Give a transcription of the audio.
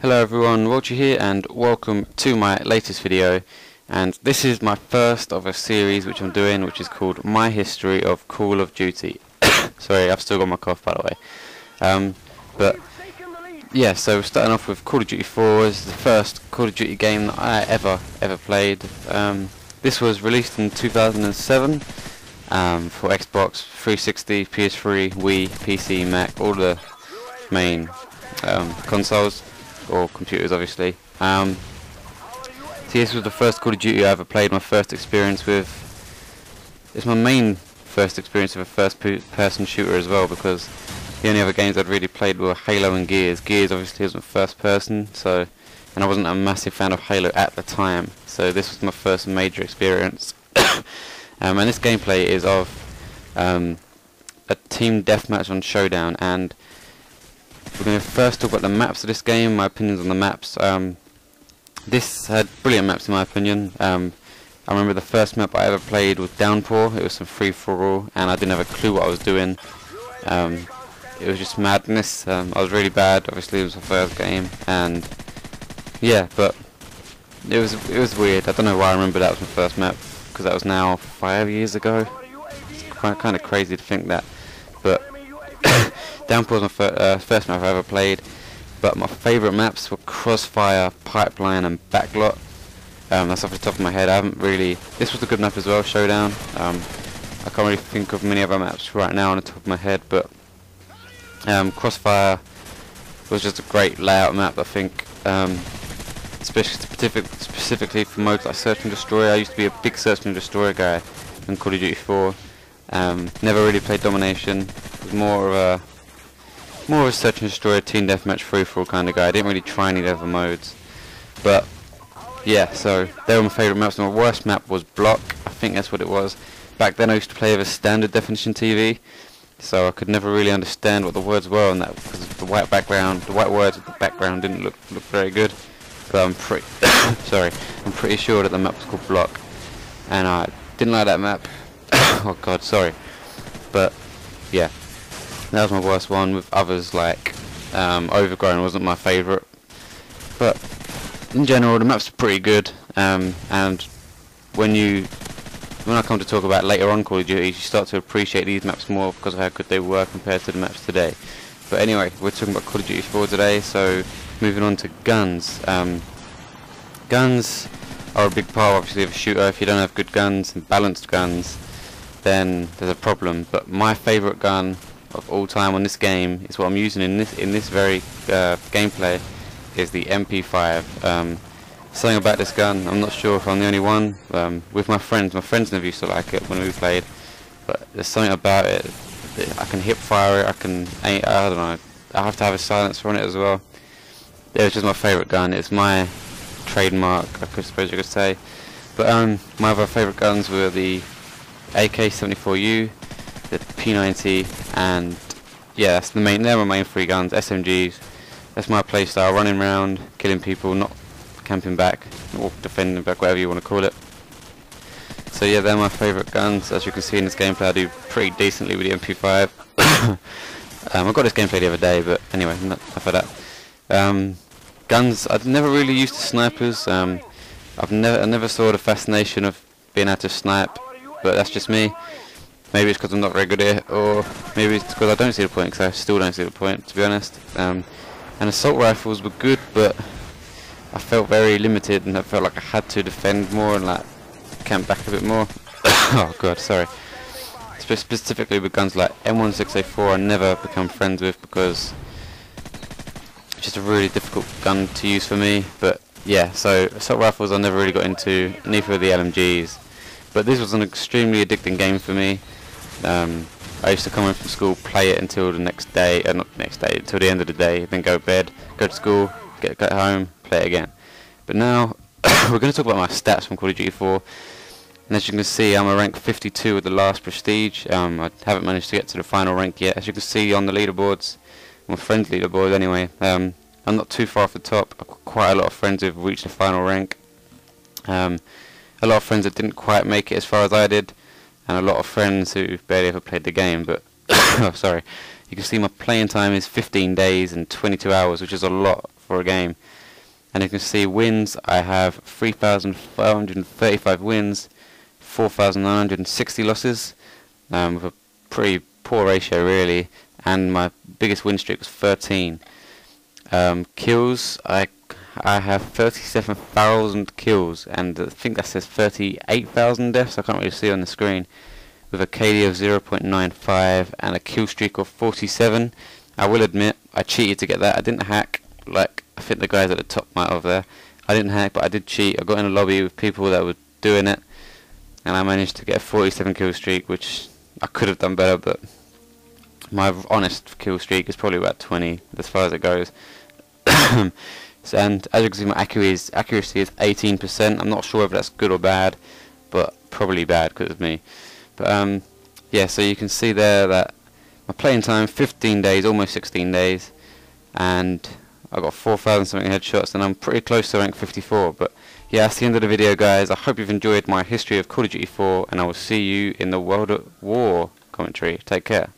Hello everyone, Roger here and welcome to my latest video, and this is my first of a series which I'm doing, which is called My History of Call of Duty. Sorry, I've still got my cough, by the way. But yeah, so we're starting off with Call of Duty 4. This is the first Call of Duty game that I ever played. This was released in 2007 for Xbox 360, PS3, Wii, PC, Mac, all the main consoles or computers, obviously. So this was the first Call of Duty I ever played. My first experience with, it's my main first experience with a first-person shooter as well, because the only other games I'd really played were Halo and Gears. Gears obviously isn't first-person, so, and I wasn't a massive fan of Halo at the time, so this was my first major experience. And this gameplay is of a team deathmatch on Showdown, and we're going to first talk about the maps of this game, my opinions on the maps. This had brilliant maps in my opinion. I remember the first map I ever played was Downpour. It was some free-for-all and I didn't have a clue what I was doing. It was just madness. I was really bad, obviously it was my first game, and yeah, but it was weird. I don't know why I remember that was my first map, because that was now 5 years ago. It's kind of crazy to think that, but Downpour was my first map I ever played, but my favourite maps were Crossfire, Pipeline and Backlot. That's off the top of my head. I haven't really... This was a good map as well, Showdown. I can't really think of many other maps right now on the top of my head, but Crossfire was just a great layout map, I think. Specifically for modes like Search and Destroy. I used to be a big Search and Destroy guy in Call of Duty 4. Never really played Domination. It was more of a Search and Destroy, Team Deathmatch, free-for-all kind of guy. I didn't really try any other modes. But yeah, so they were my favourite maps. My worst map was Block. I think that's what it was. Back then I used to play with a standard definition TV, so I could never really understand what the words were on that, because the white background, the white words at the background didn't look very good. But I'm pretty I'm pretty sure that the map was called Block, and I didn't like that map. Oh god, sorry. But yeah, that was my worst one, with others like Overgrown wasn't my favourite. But in general the maps are pretty good, and when I come to talk about later on Call of Duty, you start to appreciate these maps more because of how good they were compared to the maps today. But anyway, we're talking about Call of Duty 4 today, so moving on to guns. Guns are a big part obviously of a shooter. If you don't have good guns and balanced guns, then there's a problem. But my favourite gun of all time on this game is what I'm using in this very gameplay, is the MP5. Something about this gun, I'm not sure if I'm the only one. With my friends never used to like it when we played, but there's something about it. I can hip fire it, I don't know, I have to have a silencer on it as well. It's just my favourite gun. It's my trademark, I suppose you could say. But my other favourite guns were the AK-74U, the P90, and yeah, they're my main three guns. SMGs, that's my playstyle, running around, killing people, not camping back, or defending back, whatever you want to call it. So yeah, they're my favourite guns. As you can see in this gameplay, I do pretty decently with the MP5. I got this gameplay the other day, but anyway, enough of that. Guns, I've never really used to snipers. I never saw the fascination of being able to snipe, but that's just me. Maybe it's because I'm not very good at it, or maybe it's because I don't see the point, because I still don't see the point, to be honest. And assault rifles were good, but I felt very limited, and I felt like I had to defend more and like camp back a bit more. Oh god, sorry. Specifically with guns like M16A4, I never become friends with, because it's just a really difficult gun to use for me. But yeah, so assault rifles I never really got into, neither of the LMGs. But this was an extremely addicting game for me. I used to come in from school, play it until the next day, not the next day, until the end of the day, then go to bed, go to school, get home, play it again. But now we're going to talk about my stats from Call of Duty 4. And as you can see, I'm a rank 52 with the last Prestige. I haven't managed to get to the final rank yet. As you can see on the leaderboards, my friends' leaderboard anyway, I'm not too far off the top. I've got quite a lot of friends who've reached the final rank. A lot of friends that didn't quite make it as far as I did, and a lot of friends who barely ever played the game. But oh, sorry, you can see my playing time is 15 days and 22 hours, which is a lot for a game. And you can see wins, I have 3,535 wins, 4,960 losses, with a pretty poor ratio really, and my biggest win streak was 13. Kills, I have 37,000 kills, and I think that says 38,000 deaths, I can't really see on the screen, with a KD of 0.95 and a kill streak of 47. I will admit, I cheated to get that. I didn't hack, like I think the guys at the top might have there. I didn't hack, but I did cheat. I got in a lobby with people that were doing it, and I managed to get a 47 kill streak, which I could have done better, but my honest kill streak is probably about 20 as far as it goes. And as you can see, my accuracy is 18%. I'm not sure if that's good or bad, but probably bad because it's me. But yeah, so you can see there that my playing time 15 days, almost 16 days, and I got 4,000 something headshots, and I'm pretty close to rank 54. But yeah, that's the end of the video, guys. I hope you've enjoyed my history of Call of Duty 4, and I will see you in the World at War commentary. Take care.